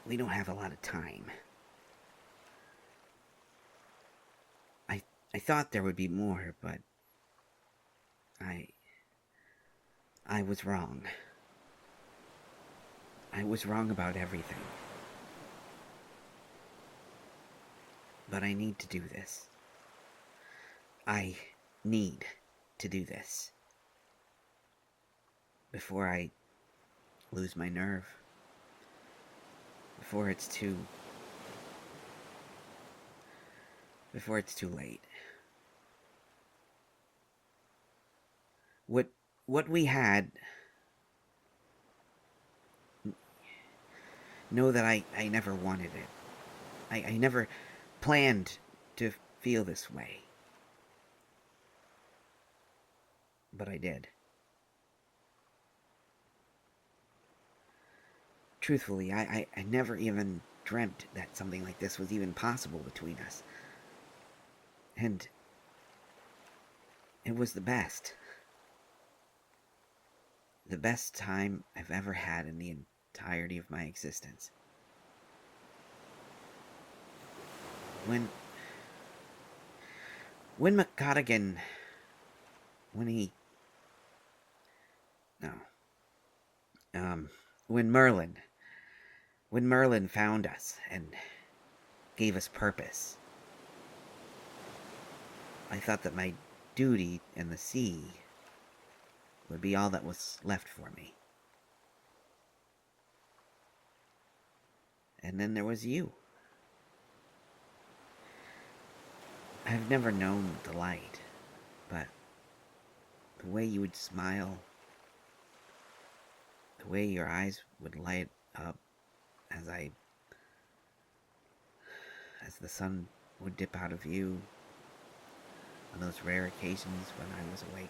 we don't have a lot of time. I thought there would be more, but I I was wrong. I was wrong about everything. But I need to do this. I need to do this. Before I lose my nerve. Before it's too late. What we had, know that I never wanted it. I never planned to feel this way. But I did. Truthfully, I never even dreamt that something like this was even possible between us. And it was the best. The best time I've ever had in the entirety of my existence. When McConaughey, when he, no, when Merlin found us and gave us purpose, I thought that my duty in the sea would be all that was left for me. And then there was you. I've never known the light, but the way you would smile, the way your eyes would light up as the sun would dip out of you on those rare occasions when I was awake.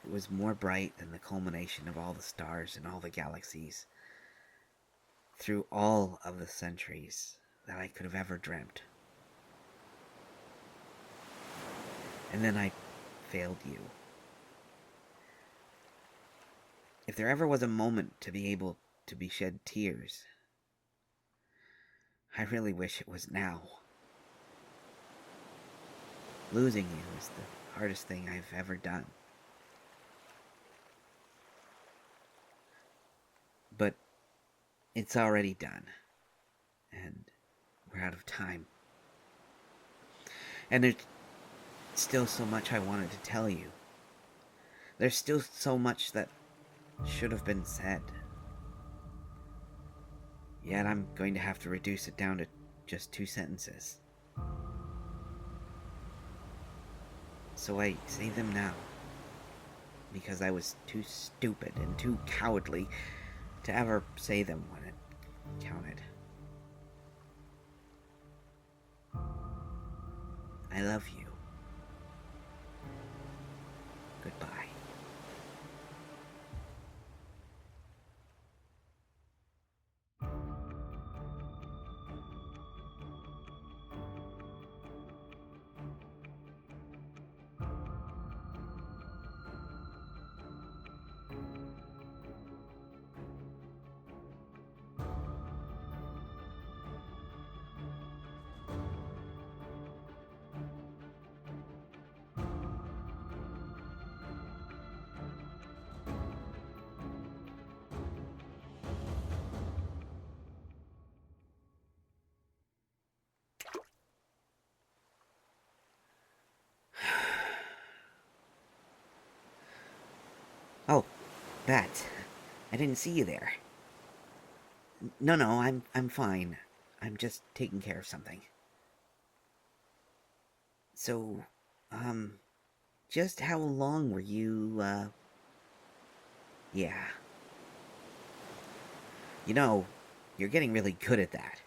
It was more bright than the culmination of all the stars in all the galaxies, through all of the centuries that I could have ever dreamt. And then I failed you. If there ever was a moment to be able to be shed tears, I really wish it was now. Losing you is the hardest thing I've ever done. But it's already done. And we're out of time. And there's still so much I wanted to tell you. There's still so much that should have been said. Yet I'm going to have to reduce it down to just 2 sentences. So I say them now. Because I was too stupid and too cowardly to ever say them when it counted. I love you. Goodbye. Oh, Bat. I didn't see you there. No, I'm fine. I'm just taking care of something. So, just how long were you, yeah. You know, you're getting really good at that.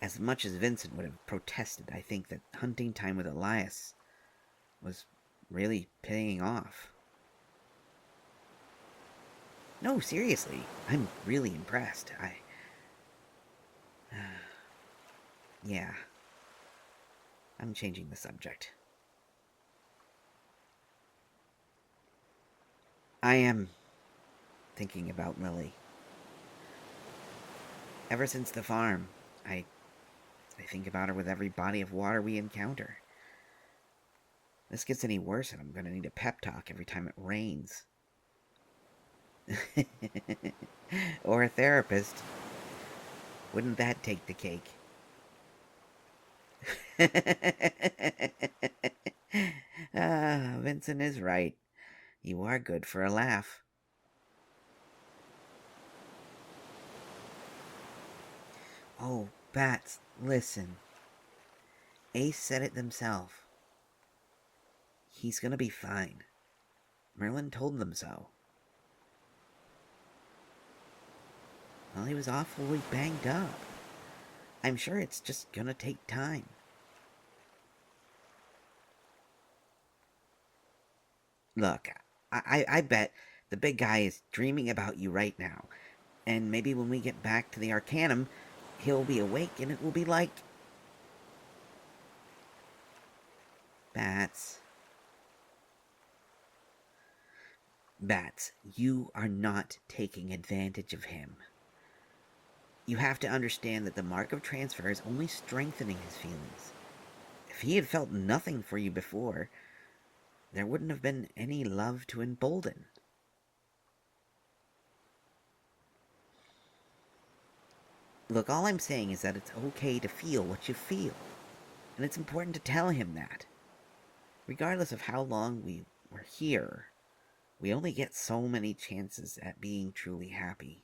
As much as Vincent would have protested, I think that hunting time with Elias was really paying off. No, seriously, I'm really impressed. Yeah. I'm changing the subject. I am thinking about Lily. Ever since the farm, I think about her with every body of water we encounter. This gets any worse, and I'm gonna need a pep talk every time it rains. Or a therapist. Wouldn't that take the cake? Vincent is right. You are good for a laugh. Oh, Bats, listen. Ace said it themselves. He's gonna be fine. Merlin told them so. Well, he was awfully banged up. I'm sure it's just gonna take time. Look, I bet the big guy is dreaming about you right now. And maybe when we get back to the Arcanum, he'll be awake and it will be like... Bats. Bats, you are not taking advantage of him. You have to understand that the mark of transfer is only strengthening his feelings. If he had felt nothing for you before, there wouldn't have been any love to embolden. Look, all I'm saying is that it's okay to feel what you feel. And it's important to tell him that. Regardless of how long we were here, we only get so many chances at being truly happy.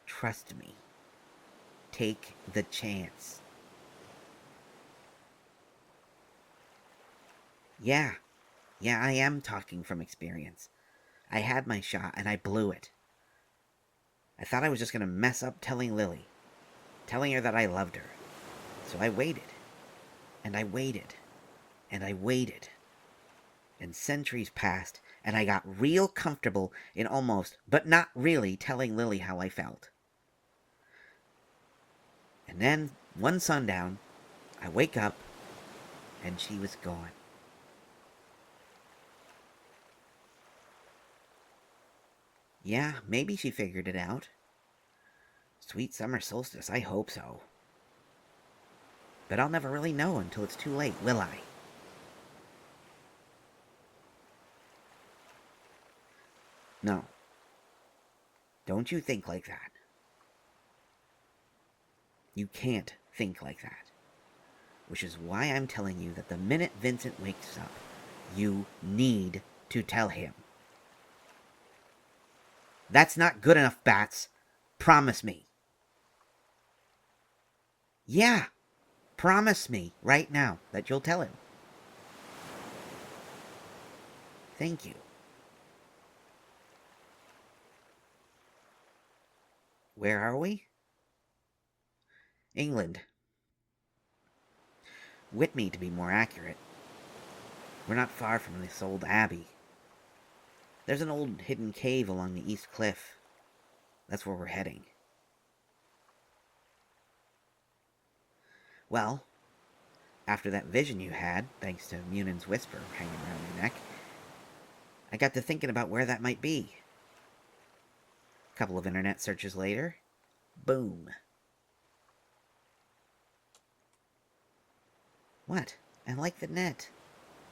Trust me. Take the chance. Yeah, I am talking from experience. I had my shot and I blew it. I thought I was just gonna mess up telling Lily. Telling her that I loved her. So I waited. And I waited. And I waited. And centuries passed, and I got real comfortable in almost, but not really, telling Lily how I felt. And then, one sundown, I wake up, and she was gone. Yeah, maybe she figured it out. Sweet summer solstice, I hope so. But I'll never really know until it's too late, will I? No. Don't you think like that. You can't think like that. Which is why I'm telling you that the minute Vincent wakes up, you need to tell him. That's not good enough, Bats. Promise me. Yeah, promise me right now that you'll tell him. Thank you. Where are we? England. Whitby, to be more accurate. We're not far from this old abbey. There's an old hidden cave along the east cliff. That's where we're heading. Well, after that vision you had, thanks to Munan's whisper hanging around your neck, I got to thinking about where that might be. A couple of internet searches later, boom. What? I like the net.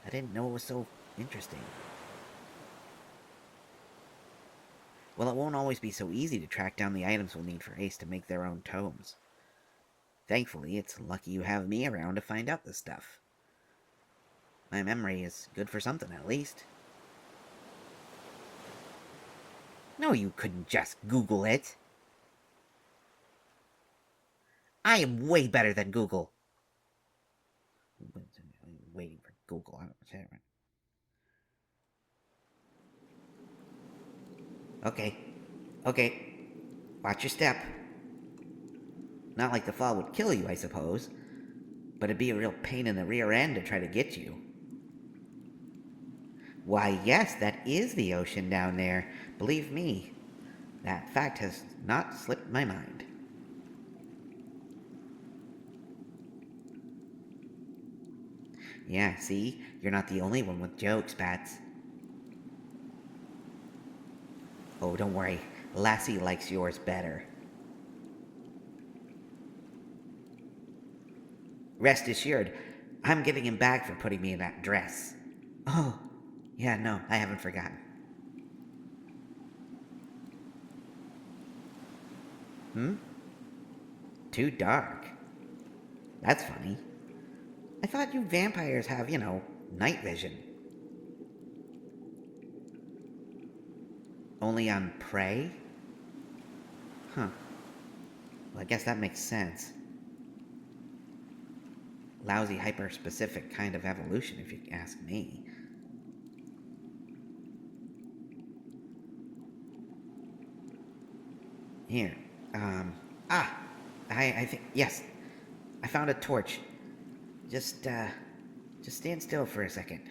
I didn't know it was so interesting. Well, it won't always be so easy to track down the items we'll need for Ace to make their own tomes. Thankfully, it's lucky you have me around to find out this stuff. My memory is good for something, at least. No, you couldn't just Google it. I am way better than Google. I'm waiting for Google. Okay. Watch your step. Not like the fall would kill you, I suppose. But it'd be a real pain in the rear end to try to get you. Why, yes, that is the ocean down there. Believe me, that fact has not slipped my mind. Yeah, see? You're not the only one with jokes, Bats. Oh, don't worry. Lassie likes yours better. Rest assured, I'm giving him back for putting me in that dress. Oh, yeah, no, I haven't forgotten. Too dark. That's funny. I thought you vampires have, night vision. Only on prey? Huh. Well, I guess that makes sense. Lousy, hyper-specific kind of evolution, if you ask me. Here. Ah! I think, yes. I found a torch. Just stand still for a second.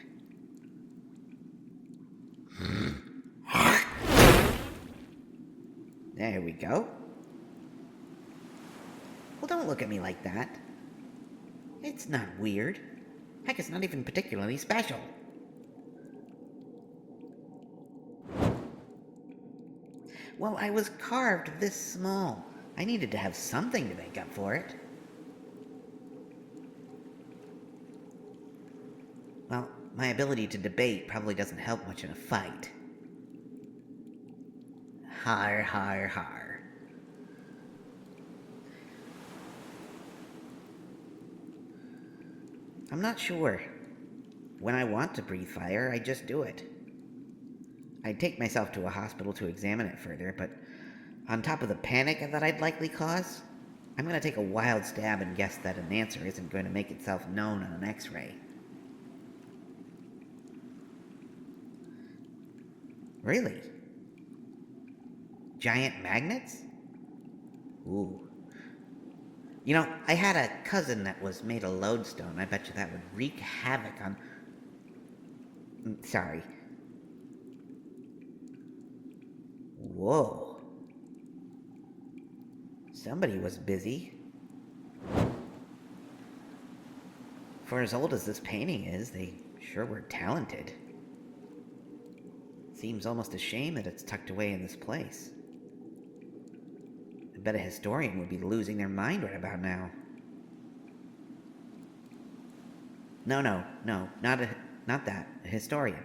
There we go. Well, don't look at me like that. It's not weird. Heck, it's not even particularly special. Well, I was carved this small. I needed to have something to make up for it. Well, my ability to debate probably doesn't help much in a fight. Har, har, har. I'm not sure. When I want to breathe fire, I just do it. I'd take myself to a hospital to examine it further, but on top of the panic that I'd likely cause, I'm going to take a wild stab and guess that an answer isn't going to make itself known on an X-ray. Really? Giant magnets? Ooh. I had a cousin that was made of lodestone. I bet you that would wreak havoc on... Sorry. Whoa. Somebody was busy. For as old as this painting is, they sure were talented. Seems almost a shame that it's tucked away in this place. I bet a historian would be losing their mind right about now. No, not that. A historian.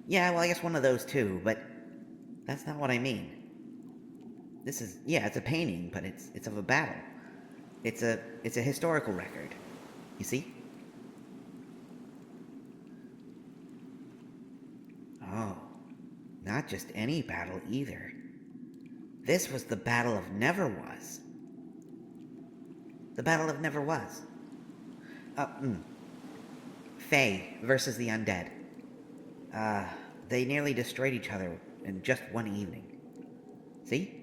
Yeah, well, I guess one of those too, but that's not what I mean. It's a painting, but it's of a battle. It's a historical record. You see? Oh, not just any battle either. This was the Battle of Never Was. The Battle of Never Was. Fae versus the undead. They nearly destroyed each other in just one evening. See?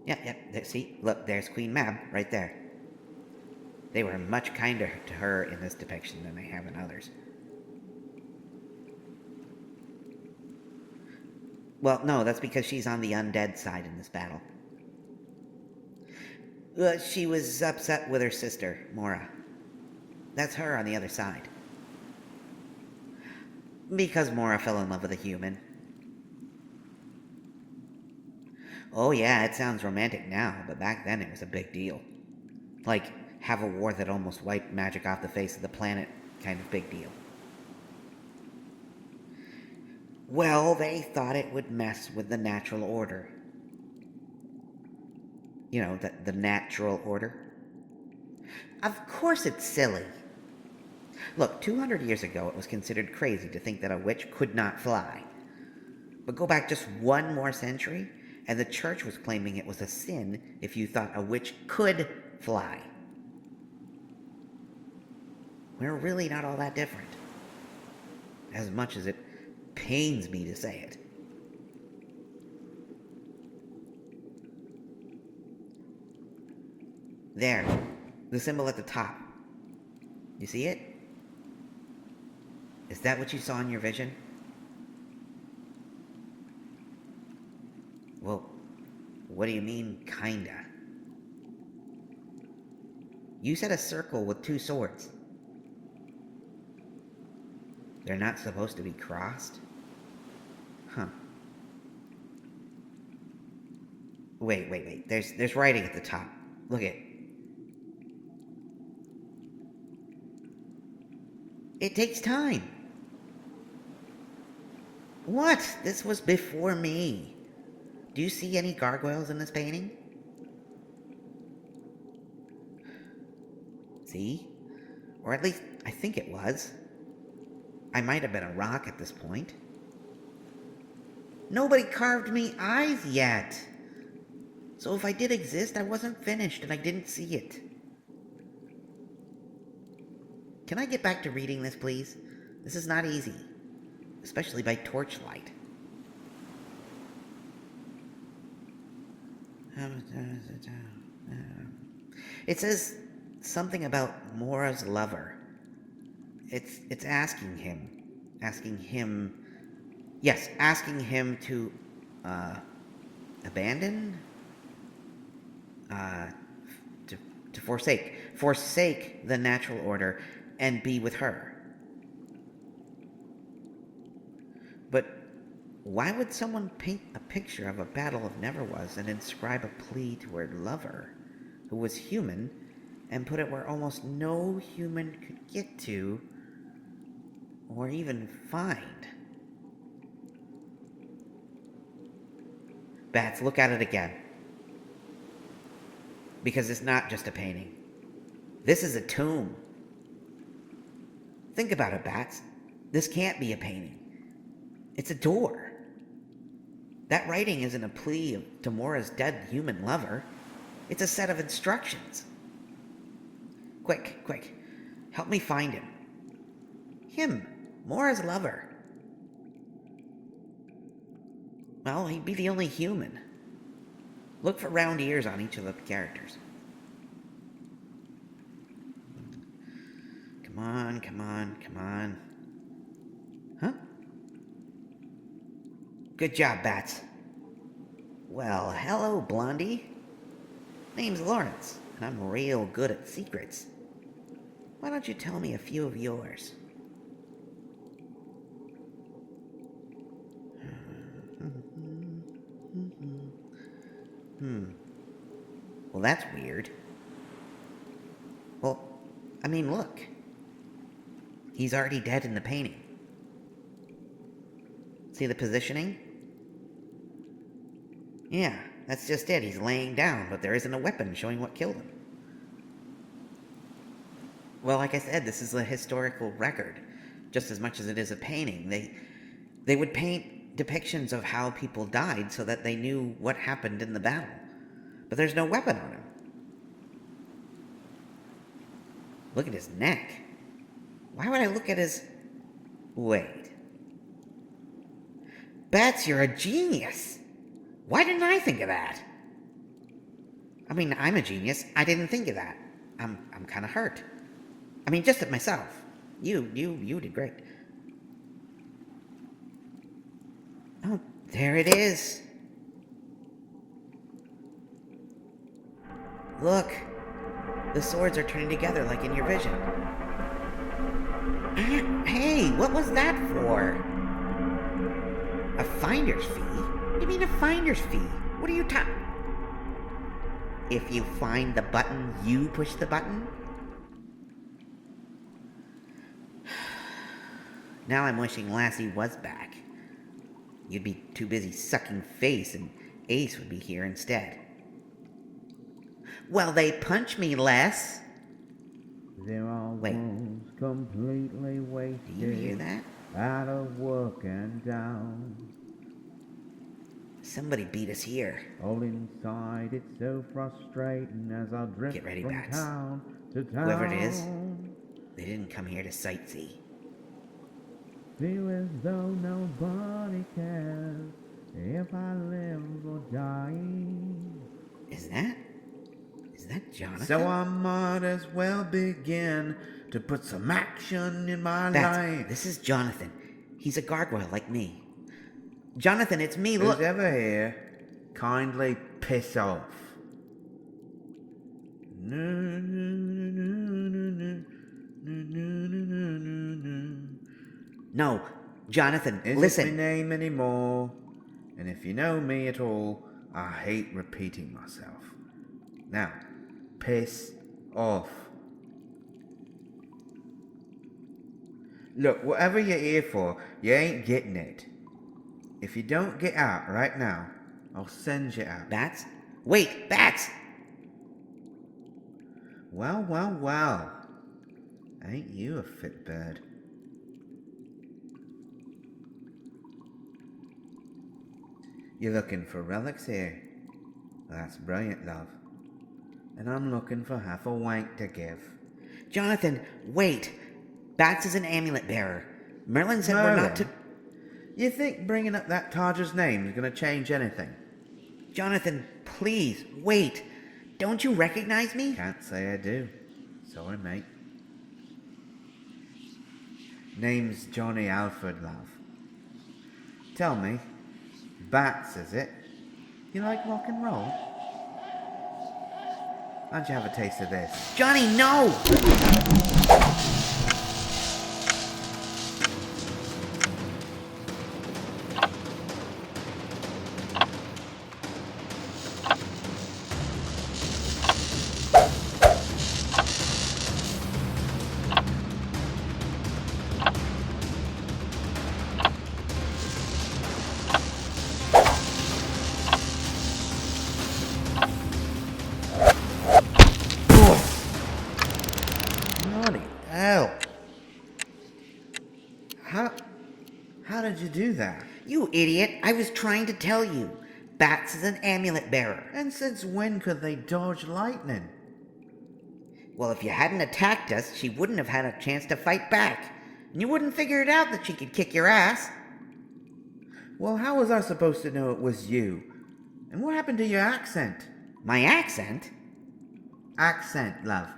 Yeah, see? Look, there's Queen Mab, right there. They were much kinder to her in this depiction than they have in others. Well, no, that's because she's on the undead side in this battle. She was upset with her sister, Mora. That's her on the other side. Because Mora fell in love with a human. Oh yeah, it sounds romantic now, but back then it was a big deal. Like, have a war that almost wiped magic off the face of the planet kind of big deal. Well, they thought it would mess with the natural order. The natural order. Of course it's silly. Look, 200 years ago it was considered crazy to think that a witch could not fly. But go back just one more century, and the church was claiming it was a sin if you thought a witch could fly. We're really not all that different. As much as it pains me to say it. There, the symbol at the top. You see it? Is that what you saw in your vision? Well, what do you mean, kinda? You said a circle with two swords. They're not supposed to be crossed? Huh. Wait. There's writing at the top. Look it. It takes time. What? This was before me. Do you see any gargoyles in this painting? See? Or at least, I think it was. I might have been a rock at this point. Nobody carved me eyes yet. So if I did exist, I wasn't finished and I didn't see it. Can I get back to reading this, please? This is not easy. Especially by torchlight. It says something about Mora's lover. It's asking him to abandon, to forsake the natural order and be with her. But why would someone paint a picture of a battle of Neverwas and inscribe a plea to her lover, who was human, and put it where almost no human could get to or even find? Bats, look at it again. Because it's not just a painting. This is a tomb. Think about it, Bats. This can't be a painting. It's a door. That writing isn't a plea to Mora's dead human lover. It's a set of instructions. Quick. Help me find him. Him, Mora's lover. Well, he'd be the only human. Look for round ears on each of the characters. Come on. Huh? Good job, Bats. Well, hello, Blondie. Name's Lawrence, and I'm real good at secrets. Why don't you tell me a few of yours? Well, that's weird. Well, I mean, look. He's already dead in the painting. See the positioning? Yeah, that's just it. He's laying down, but there isn't a weapon showing what killed him. Well, like I said, this is a historical record, just as much as it is a painting. They would paint depictions of how people died so that they knew what happened in the battle. But there's no weapon on him. Look at his neck. Why would I look at his... Wait. Bats, you're a genius. Why didn't I think of that? I mean, I'm a genius. I didn't think of that. I'm kind of hurt. I mean, just at myself. You did great. Oh, there it is. Look. The swords are turning together like in your vision. Hey, what was that for? A finder's fee? What do you mean a finder's fee? What are you talking... If you find the button, you push the button? Now I'm wishing Lassie was back. You'd be too busy sucking face and Ace would be here instead. Well, they punch me less. They're all completely wasted. Do you hear that? Out of work and down. Somebody beat us here. All inside, it's so frustrating as I drift Get ready, from Bats. town to town. Whoever it is, they didn't come here to sightsee. Feel as though nobody cares if I live or die. Is that Jonathan? So I might as well begin to put some action in my life. This is Jonathan. He's a gargoyle like me. Jonathan, it's me, Who's look. ever here, kindly piss off. No, Jonathan, Isn't listen. my name anymore. And if you know me at all, I hate repeating myself. Now, piss off. Look, whatever you're here for, you ain't getting it. If you don't get out right now, I'll send you out. Bats? Wait, bats! Well, well, well. Ain't you a fit bird? You're looking for relics here. That's brilliant, love. And I'm looking for half a wank to give. Jonathan, wait. Bats is an amulet bearer. Merlin said we're not to... You think bringing up that Tarja's name is going to change anything? Jonathan, please, wait. Don't you recognize me? Can't say I do. Sorry, mate. Name's Johnny Alfred, love. Tell me, bats, is it? You like rock and roll? Why don't you have a taste of this? Johnny, no! Bloody hell. How did you do that? You idiot, I was trying to tell you. Bats is an amulet bearer. And since when could they dodge lightning? Well, if you hadn't attacked us, she wouldn't have had a chance to fight back. And you wouldn't figure it out that she could kick your ass. Well, how was I supposed to know it was you? And what happened to your accent? My accent? Accent, love.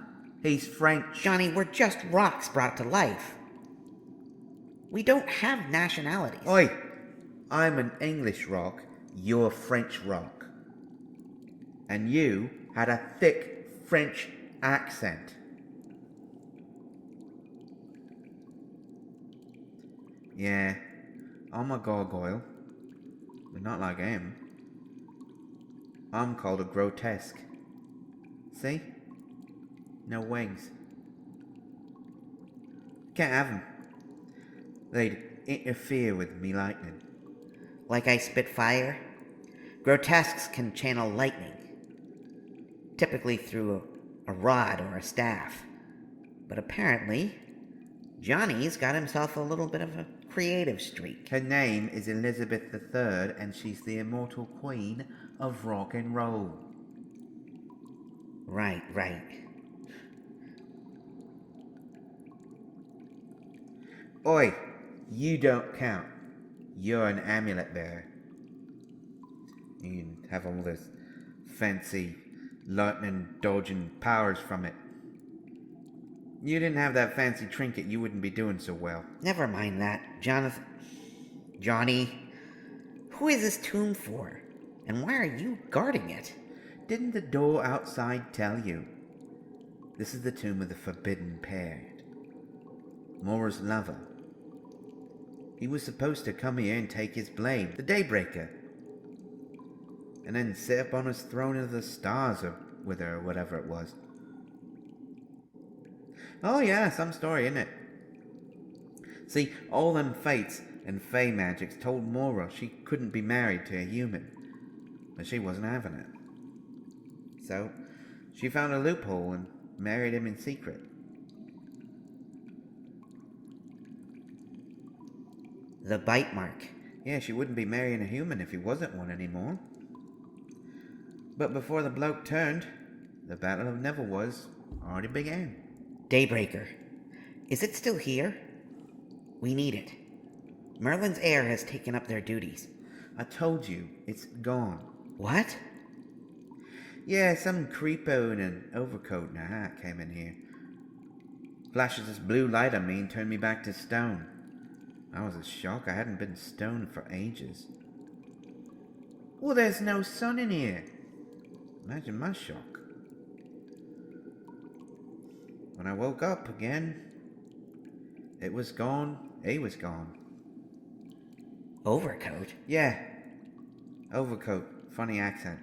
He's French. Johnny, we're just rocks brought to life. We don't have nationalities. Oi, I'm an English rock, you're French rock. And you had a thick French accent. Yeah, I'm a gargoyle, but not like him. I'm called a grotesque. See? No wings. Can't have 'em. They'd interfere with me lightning. Like I spit fire? Grotesques can channel lightning, typically through a rod or a staff. But apparently, Johnny's got himself a little bit of a creative streak. Her name is Elizabeth III, and she's the immortal queen of rock and roll. Right. Oi, you don't count. You're an amulet bearer. You can have all this fancy lightning dodging powers from it. You didn't have that fancy trinket, you wouldn't be doing so well. Never mind that, Johnny. Who is this tomb for? And why are you guarding it? Didn't the door outside tell you? This is the tomb of the forbidden pair. Mora's lover. He was supposed to come here and take his blade, the Daybreaker, and then sit up on his throne of the stars with her, or whatever it was. Oh yeah, some story, innit? See, all them fates and fey magics told Mora she couldn't be married to a human, but she wasn't having it. So, she found a loophole and married him in secret. The bite mark. Yeah, she wouldn't be marrying a human if he wasn't one anymore. But before the bloke turned, the Battle of Neverwas already began. Daybreaker. Is it still here? We need it. Merlin's heir has taken up their duties. I told you, it's gone. What? Yeah, some creepo in an overcoat and a hat came in here. Flashes this blue light on me and turned me back to stone. I was in shock. I hadn't been stoned for ages. Well, there's no sun in here. Imagine my shock. When I woke up again, it was gone He was gone. Overcoat? Yeah, overcoat. Funny accent.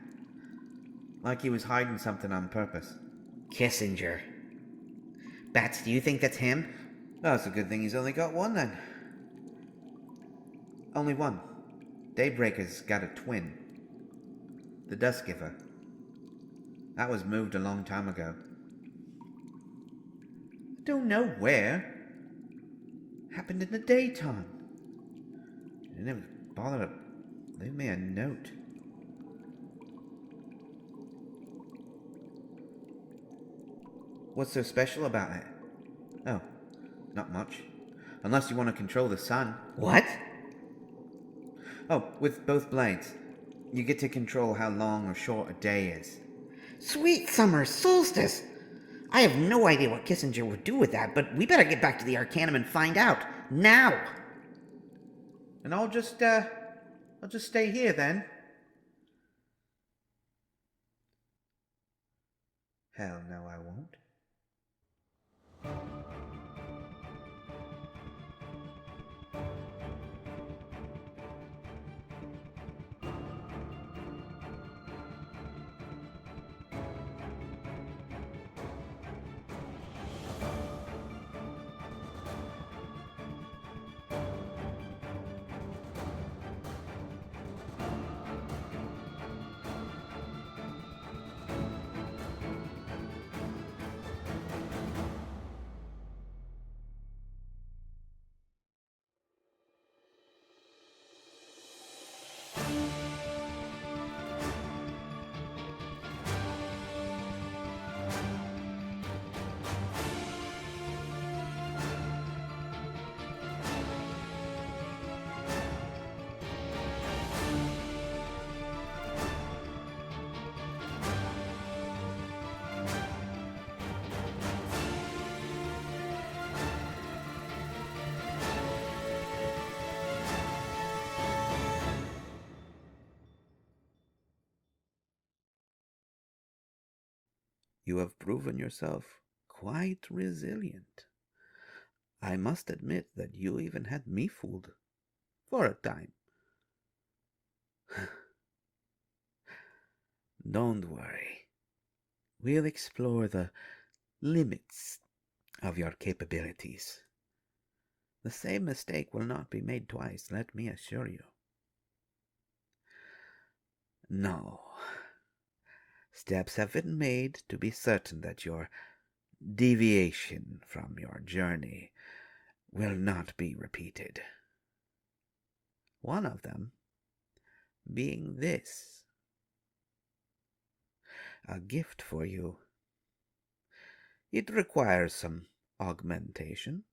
Like he was hiding something on purpose. Kissinger. Bats, do you think that's him? Well, it's a good thing he's only got one then. Only one. Daybreaker's got a twin. The Duskgiver. That was moved a long time ago. I don't know where. Happened in the daytime. They didn't even bother to leave me a note. What's so special about it? Oh, not much. Unless you want to control the sun. What? Oh, with both blades. You get to control how long or short a day is. Sweet summer solstice! I have no idea what Kissinger would do with that, but we better get back to the Arcanum and find out. Now! And I'll just stay here then. Hell no, I won't. You have proven yourself quite resilient. I must admit that you even had me fooled. For a time. Don't worry. We'll explore the limits of your capabilities. The same mistake will not be made twice, let me assure you. No. Steps have been made to be certain that your deviation from your journey will not be repeated. One of them being this. A gift for you. It requires some augmentation,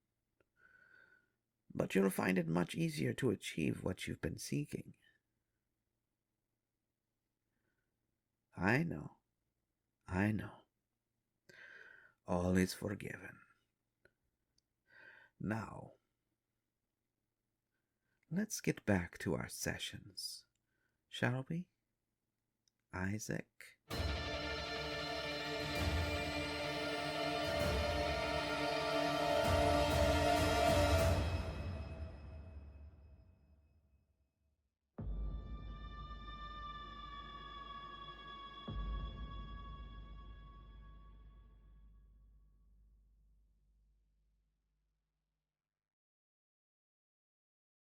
but you'll find it much easier to achieve what you've been seeking. I know. All is forgiven. Now, let's get back to our sessions, shall we, Isaac?